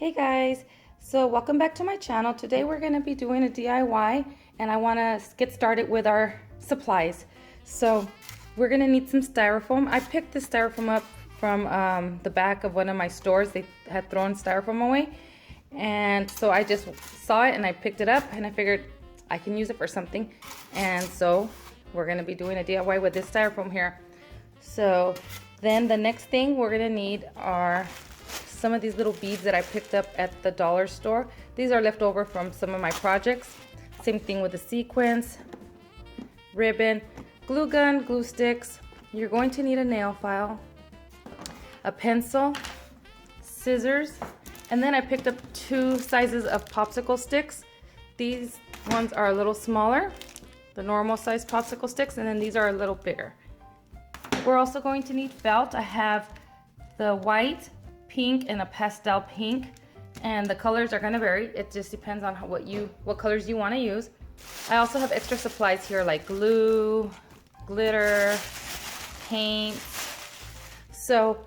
Hey guys, so welcome back to my channel. Today we're going to be doing a DIY and I want to get started with our supplies. So we're going to need some styrofoam. I picked this styrofoam up from the back of one of my stores. They had thrown styrofoam away, and so I just saw it and I picked it up and I figured I can use it for something. And so we're going to be doing a DIY with this styrofoam here. So then the next thing we're going to need are some of these little beads that I picked up at the dollar store. These are left over from some of my projects. Same thing with the sequins, ribbon, glue gun, glue sticks. You're going to need a nail file, a pencil, scissors, and then I picked up 2 sizes of popsicle sticks. These ones are a little smaller, the normal size popsicle sticks, and then these are a little bigger. We're also going to need felt. I have the white, pink, and a pastel pink, and the colors are going to vary. It just depends on what colors you want to use. I also have extra supplies here like glue, glitter, paint. So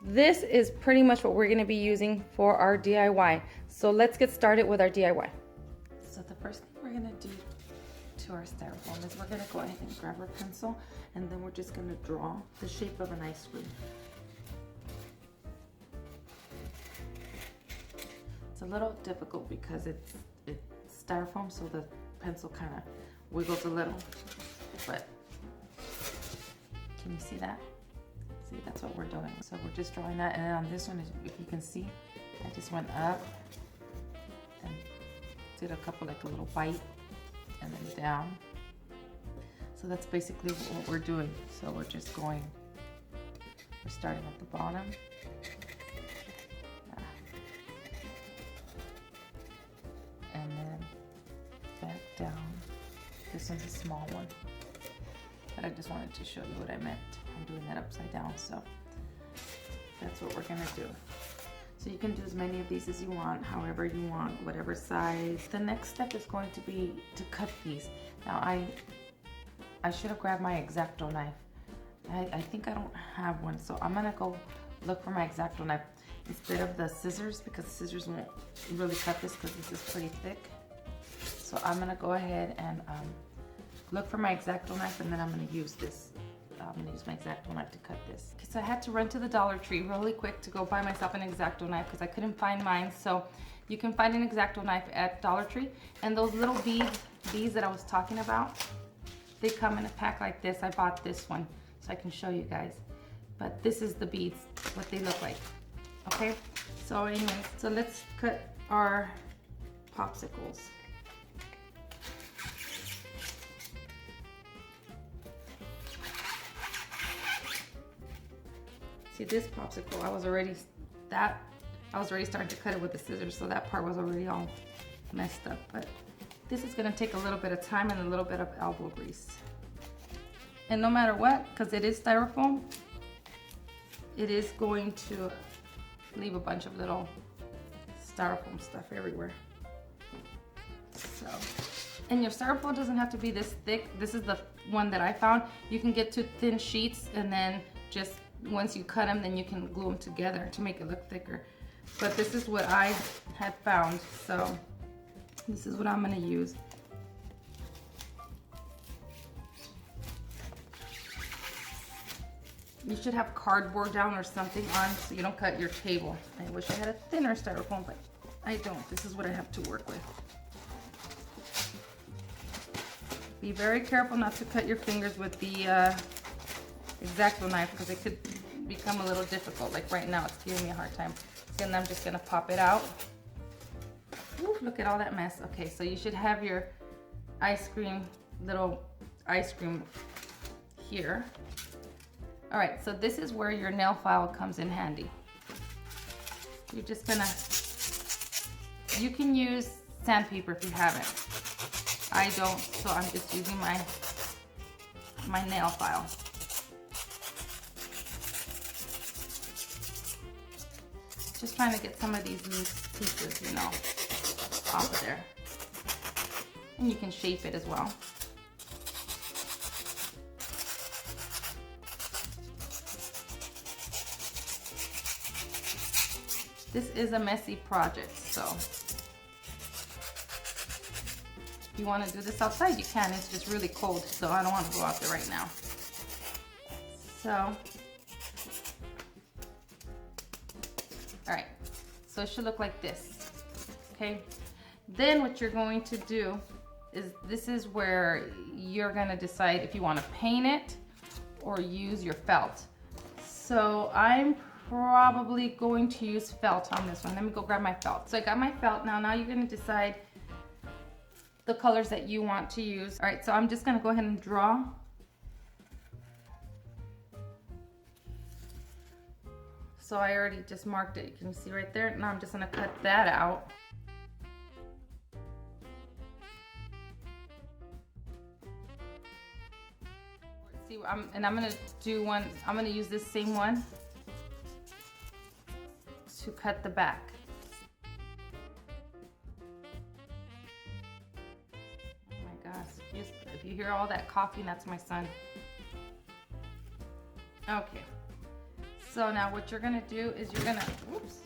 this is pretty much what we're going to be using for our DIY. So let's get started with our DIY. So the first thing we're going to do to our styrofoam is we're going to go ahead and grab our pencil, and then we're just going to draw the shape of an ice cream. It's a little difficult because it's styrofoam, so the pencil kind of wiggles a little, but can you see that? See, that's what we're doing. So we're just drawing that, and then on this one, if you can see, I just went up and did a couple, like a little bite, and then down. So that's basically what we're doing. So we're just going, we're starting at the bottom. And then back down. This one's a small one, but I just wanted to show you what I meant. I'm doing that upside down, so that's what we're gonna do. So you can do as many of these as you want, however you want, whatever size. The next step is going to be to cut these. Now I should have grabbed my X-Acto knife. I think I don't have one, so I'm gonna go look for my X-Acto knife instead of the scissors, because the scissors won't really cut this because this is pretty thick. So I'm gonna go ahead and look for my X-Acto knife, and then I'm gonna use this. I'm gonna use my X-Acto knife to cut this. Okay, so I had to run to the Dollar Tree really quick to go buy myself an X-Acto knife because I couldn't find mine. So you can find an X-Acto knife at Dollar Tree, and those little beads that I was talking about, they come in a pack like this. I bought this one so I can show you guys. But this is the beads, what they look like. Okay, so anyway, so let's cut our popsicles. See, this popsicle, I was already starting to cut it with the scissors, so that part was already all messed up. But this is gonna take a little bit of time and a little bit of elbow grease. And no matter what, because it is styrofoam, it is going to leave a bunch of little styrofoam stuff everywhere. So, and your styrofoam doesn't have to be this thick. This is the one that I found. You can get 2 thin sheets, and then just once you cut them, then you can glue them together to make it look thicker. But this is what I had found, so this is what I'm gonna use. You should have cardboard down or something on so you don't cut your table. I wish I had a thinner styrofoam, but I don't. This is what I have to work with. Be very careful not to cut your fingers with the X-Acto knife, because it could become a little difficult. Like right now, it's giving me a hard time. And I'm just gonna pop it out. Ooh, look at all that mess. Okay, so you should have your little ice cream here. All right, so this is where your nail file comes in handy. You're just gonna, you can use sandpaper if you haven't. I don't, so I'm just using my nail file. Just trying to get some of these loose pieces, you know, off of there. And you can shape it as well. This is a messy project, so if you want to do this outside, you can. It's just really cold, so I don't want to go out there right now. So, all right, so it should look like this, okay? Then what you're going to do is, this is where you're gonna decide if you want to paint it or use your felt. So I'm probably going to use felt on this one. Let me go grab my felt. So I got my felt now. Now you're gonna decide the colors that you want to use. All right, so I'm just gonna go ahead and draw. So I already just marked it. You can see right there. Now I'm just gonna cut that out. See, I'm gonna do one. I'm gonna use this same one to cut the back. Oh my gosh! If you hear all that coughing, that's my son. Okay. So now what you're gonna do is you're gonna, whoops.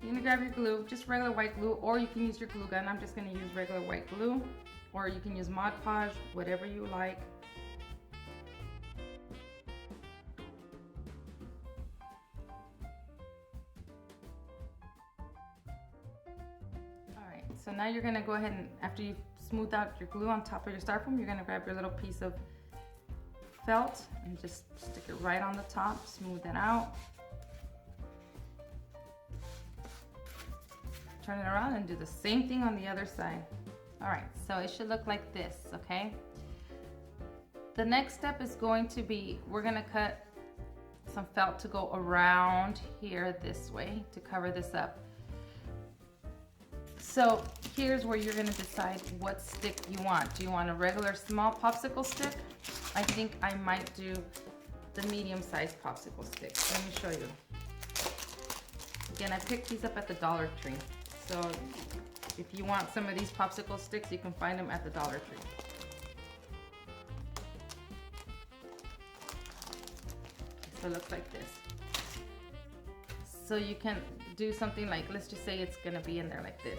You're gonna grab your glue, just regular white glue, or you can use your glue gun. I'm just gonna use regular white glue, or you can use Mod Podge, whatever you like. All right, so now you're gonna go ahead and, after you smooth out your glue on top of your styrofoam, you're gonna grab your little piece of felt and just stick it right on the top, smooth it out. Turn it around and do the same thing on the other side. All right, so it should look like this, okay? The next step is going to be, we're gonna cut some felt to go around here this way to cover this up. So here's where you're gonna decide what stick you want. Do you want a regular small popsicle stick? I think I might do the medium-sized popsicle stick. Let me show you. Again, I picked these up at the Dollar Tree. So if you want some of these popsicle sticks, you can find them at the Dollar Tree. So it looks like this. So you can do something like, let's just say it's gonna be in there like this.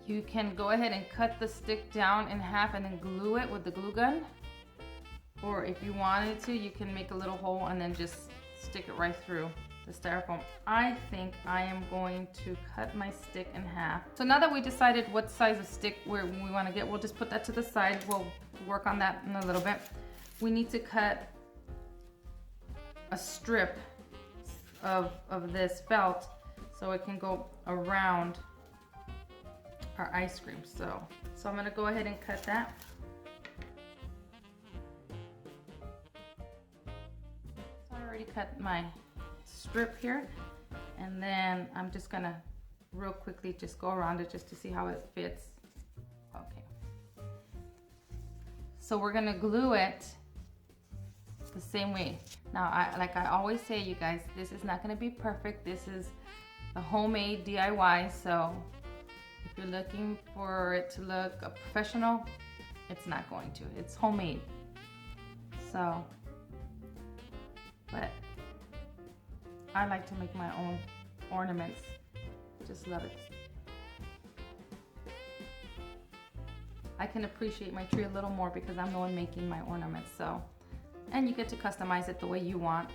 You can go ahead and cut the stick down in half and then glue it with the glue gun. Or if you wanted to, you can make a little hole and then just stick it right through the styrofoam. I think I am going to cut my stick in half. So now that we decided what size of stick we want to get, we'll just put that to the side. We'll work on that in a little bit. We need to cut a strip of this felt so it can go around our ice cream. So I'm gonna go ahead and cut that. Cut my strip here, and then I'm just gonna real quickly just go around it just to see how it fits. Okay, so we're gonna glue it the same way. Now, like I always say, you guys, this is not gonna be perfect. This is a homemade DIY, so if you're looking for it to look professional, it's not going to. It's homemade. So, but I like to make my own ornaments. Just love it. I can appreciate my tree a little more because I'm the one making my ornaments. So, and you get to customize it the way you want.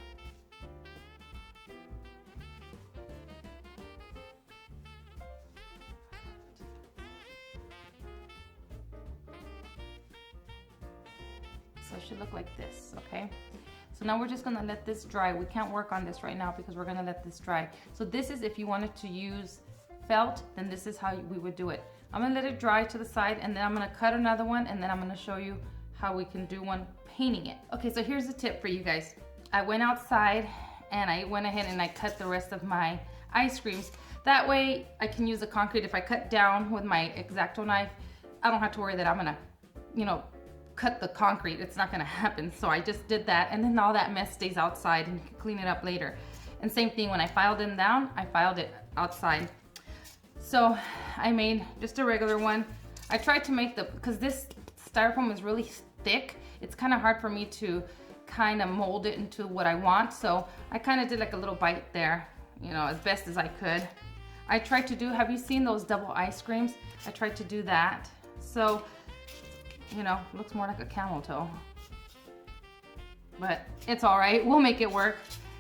So it should look like this, okay? So now we're just gonna let this dry. We can't work on this right now because we're gonna let this dry. So this is, if you wanted to use felt, then this is how we would do it. I'm gonna let it dry to the side, and then I'm gonna cut another one, and then I'm gonna show you how we can do one painting it. Okay, so here's a tip for you guys. I went outside and I went ahead and I cut the rest of my ice creams. That way I can use the concrete. If I cut down with my X-Acto knife, I don't have to worry that I'm gonna, cut the concrete. It's not gonna happen. So I just did that, and then all that mess stays outside and you can clean it up later. And same thing, when I filed them down, I filed it outside. So I made just a regular one. I tried to make because this styrofoam is really thick, it's kind of hard for me to kind of mold it into what I want. So I kind of did like a little bite there, you know, as best as I could. I tried to do, have you seen those double ice creams? I tried to do that. So, you know, looks more like a camel toe. But it's all right, we'll make it work.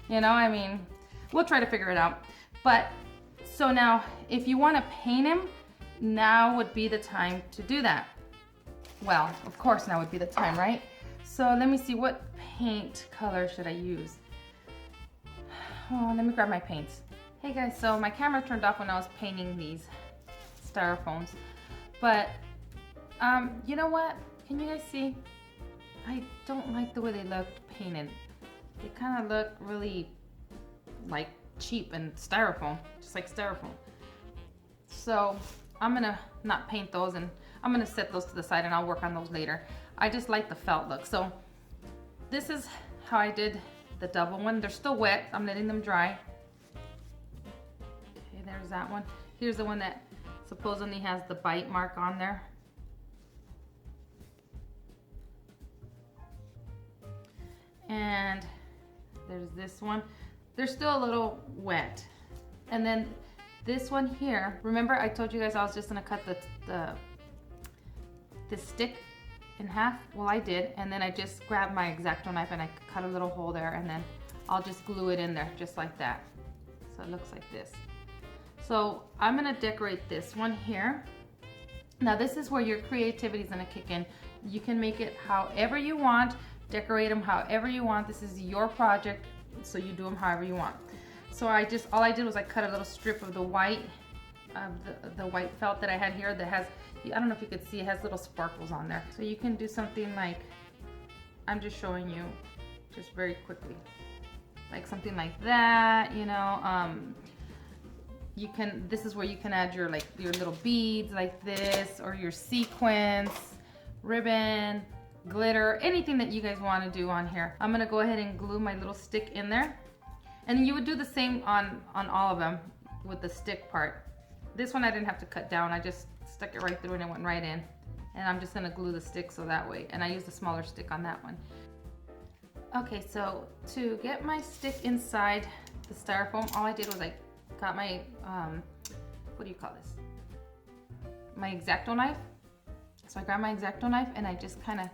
You know, I mean, we'll try to figure it out. But, so now, if you want to paint him, now would be the time to do that. Well, of course now would be the time, right? So let me see, what paint color should I use? Oh, let me grab my paints. Hey guys, so my camera turned off when I was painting these styrofoams. But, you know what? Can you guys see? I don't like the way they look painted. They kind of look really like cheap and styrofoam, just like styrofoam. So I'm gonna not paint those, and I'm gonna set those to the side and I'll work on those later. I just like the felt look. So this is how I did the double one. They're still wet, I'm letting them dry. Okay, there's that one. Here's the one that supposedly has the bite mark on there. And there's this one. They're still a little wet. And then this one here, remember I told you guys I was just gonna cut the stick in half? Well, I did, and then I just grabbed my X-Acto knife and I cut a little hole there, and then I'll just glue it in there just like that. So it looks like this. So I'm gonna decorate this one here. Now this is where your creativity is gonna kick in. You can make it however you want, decorate them however you want. This is your project, so you do them however you want. So all I did was I cut a little strip of the white, the white felt that I had here that has, I don't know if you could see, it has little sparkles on there. So you can do something like, I'm just showing you just very quickly, like something like that, you know. You can, this is where you can add your little beads like this, or your sequins, ribbon, glitter, anything that you guys want to do on here. I'm gonna go ahead and glue my little stick in there. And you would do the same on all of them with the stick part. This one I didn't have to cut down, I just stuck it right through and it went right in. And I'm just gonna glue the stick so that way, and I used a smaller stick on that one. Okay, so to get my stick inside the styrofoam, all I did was I got my, what do you call this? My X-Acto knife. So I grabbed my X-Acto knife and I just kind of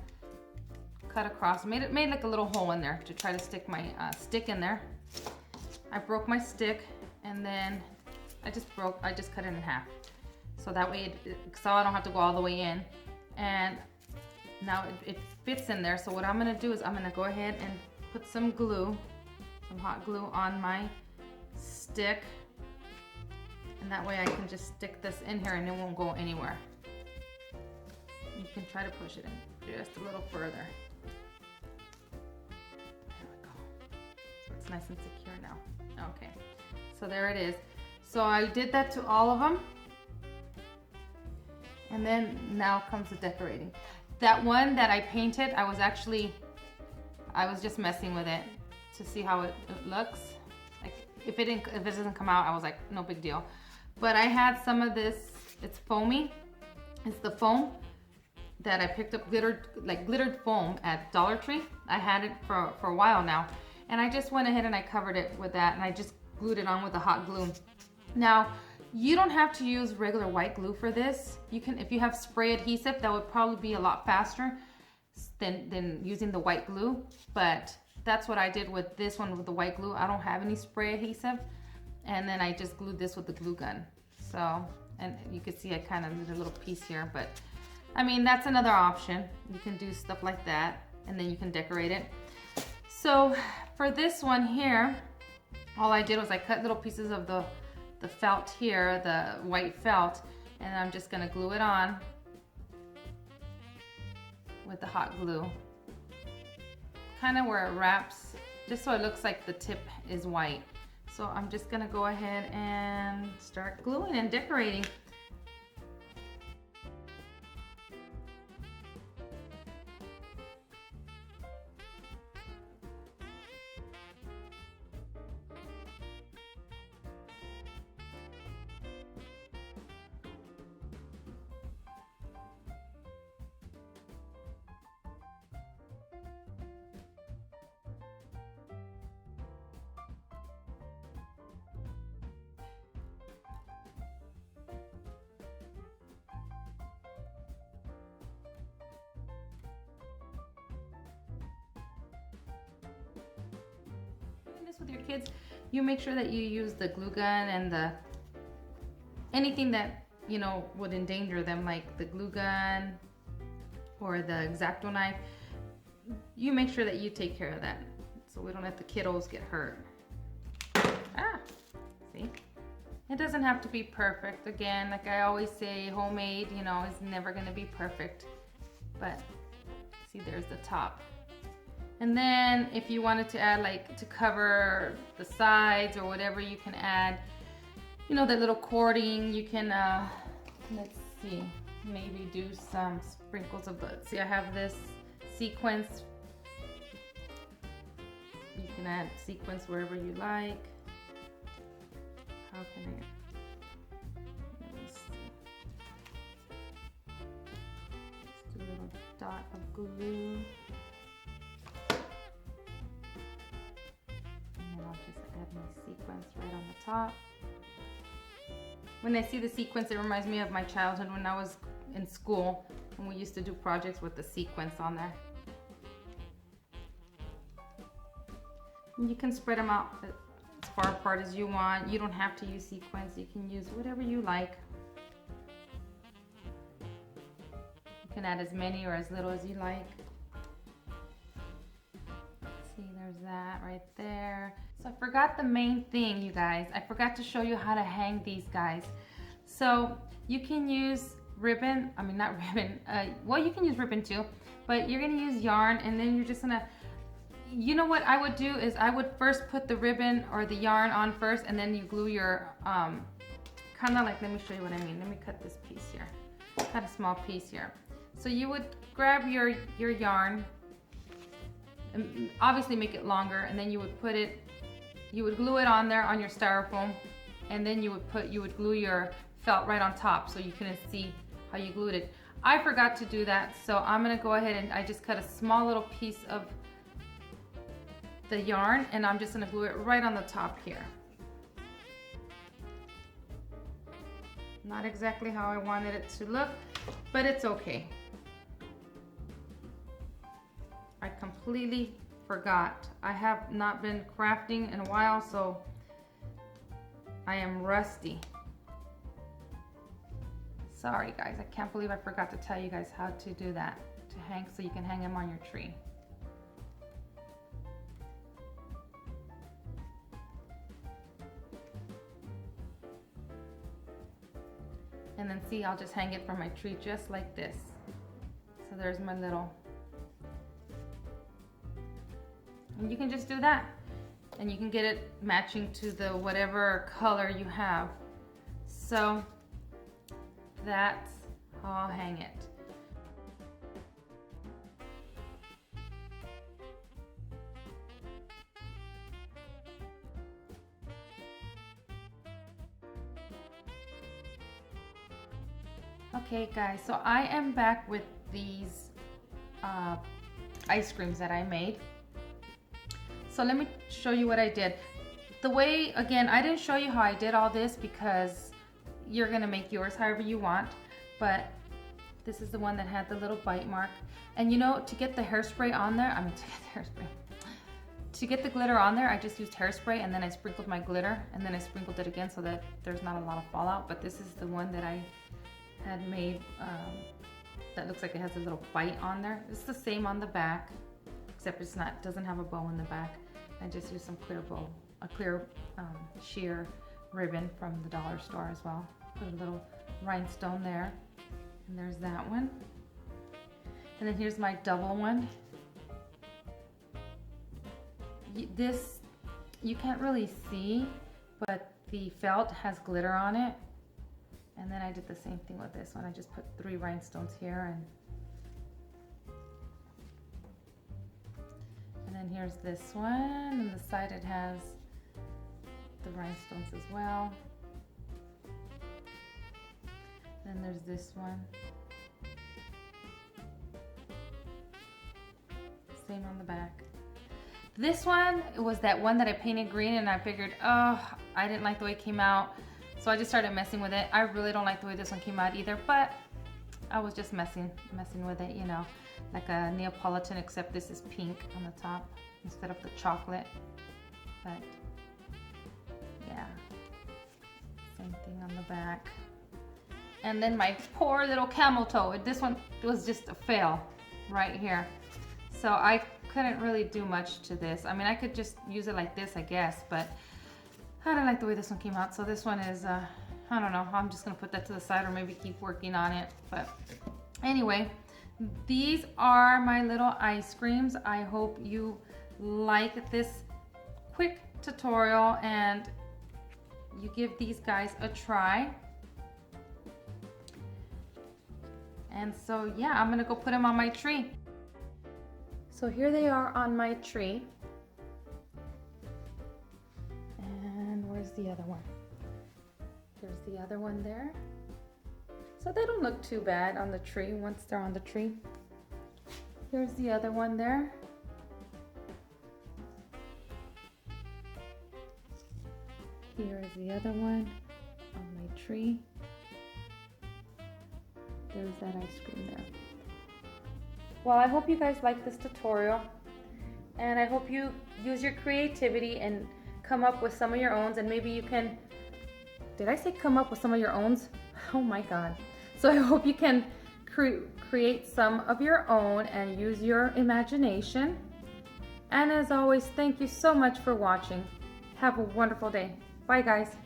cut across, made like a little hole in there to try to stick my stick in there. I broke my stick, and then I just cut it in half. So that way, so I don't have to go all the way in. And now it fits in there. So what I'm gonna do is I'm gonna go ahead and put some glue, some hot glue on my stick. And that way I can just stick this in here and it won't go anywhere. You can try to push it in just a little further. There we go. So it's nice and secure now. Okay, so there it is. So I did that to all of them. And then now comes the decorating. That one that I painted, I was just messing with it to see how it looks. Like if it doesn't come out, I was like, no big deal. But I had some of this, it's foamy. It's the foam that I picked up, glittered foam at Dollar Tree. I had it for a while now. And I just went ahead and I covered it with that, and I just glued it on with the hot glue. Now, you don't have to use regular white glue for this. You can, if you have spray adhesive, that would probably be a lot faster than using the white glue. But that's what I did with this one with the white glue. I don't have any spray adhesive. And then I just glued this with the glue gun. So, and you can see I kind of did a little piece here, but I mean, that's another option. You can do stuff like that, and then you can decorate it. So for this one here, all I did was I cut little pieces of the felt here, the white felt, and I'm just gonna glue it on with the hot glue. Kind of where it wraps, just so it looks like the tip is white. So I'm just gonna go ahead and start gluing and decorating. with your kids, you make sure that you use the glue gun and anything that, you know, would endanger them, like the glue gun or the X-Acto knife. You make sure that you take care of that so we don't let the kiddos get hurt. See? It doesn't have to be perfect. Again, like I always say, homemade, you know, is never gonna be perfect. But see, there's the top. And then if you wanted to add, like, to cover the sides or whatever, you can add, you know, that little cording. You can, let's see, maybe do some sprinkles of the, see, I have this sequence. You can add sequence wherever you like. How can I, let me see. Just do a little dot of glue. And then I'll just add my sequence right on the top. When I see the sequence, it reminds me of my childhood when I was in school and we used to do projects with the sequence on there. And you can spread them out as far apart as you want. You don't have to use sequins. You can use whatever you like. You can add as many or as little as you like. See, there's that right there. So I forgot the main thing, you guys. I forgot to show you how to hang these guys. So you can use ribbon, I mean not ribbon, well, you can use ribbon too, but you're gonna use yarn, and then you're just gonna, you know what I would do is I would first put the ribbon or the yarn on first, and then you glue your, kind of like, let me show you what I mean. Let me cut this piece here, cut a small piece here. So you would grab your yarn, and obviously make it longer, and then you would put it, you would glue it on there on your styrofoam, and then you would glue your felt right on top so you couldn't see how you glued it. I forgot to do that, so I'm gonna go ahead and I just cut a small little piece of the yarn, and I'm just gonna glue it right on the top here. Not exactly how I wanted it to look, but it's okay. I completely forgot. I have not been crafting in a while, so I am rusty. Sorry guys, I can't believe I forgot to tell you guys how to do that, to hang, so you can hang them on your tree. And then see, I'll just hang it from my tree just like this. So there's my little, and you can just do that. And you can get it matching to the whatever color you have. So that's how I'll hang it. Okay guys, so I am back with these ice creams that I made. So let me show you what I did. The way, again, I didn't show you how I did all this because you're gonna make yours however you want, but this is the one that had the little bite mark. And you know, to get the hairspray on there, to get the glitter on there, I just used hairspray, and then I sprinkled my glitter, and then I sprinkled it again so that there's not a lot of fallout. But this is the one that I had made that looks like it has a little bite on there. It's the same on the back, except it's not, doesn't have a bow in the back. I just used some clear bow, a clear sheer ribbon from the dollar store as well. Put a little rhinestone there, and there's that one. And then here's my double one. This, you can't really see, but the felt has glitter on it. And then I did the same thing with this one. I just put 3 rhinestones here, and then here's this one. And the side, it has the rhinestones as well. Then there's this one. Same on the back. This one, it was that one that I painted green, and I figured, oh, I didn't like the way it came out. So I just started messing with it. I really don't like the way this one came out either, but I was just messing with it, you know, like a Neapolitan, except this is pink on the top instead of the chocolate. But Yeah. Same thing on the back. And then my poor little camel toe. This one was just a fail right here. So I couldn't really do much to this. I mean, I could just use it like this, I guess, but I don't like the way this one came out. So this one is, I don't know. I'm just gonna put that to the side or maybe keep working on it. But anyway, these are my little ice creams. I hope you like this quick tutorial and you give these guys a try. And so yeah, I'm gonna go put them on my tree. So here they are on my tree. And where's the other one? There's the other one there. So they don't look too bad on the tree once they're on the tree. Here's the other one there. Here is the other one on my tree. There's that ice cream there. Well, I hope you guys like this tutorial, and I hope you use your creativity and come up with some of your own, and maybe you can, did I say come up with some of your own? Oh my God. So I hope you can create some of your own and use your imagination. And as always, thank you so much for watching. Have a wonderful day. Bye guys.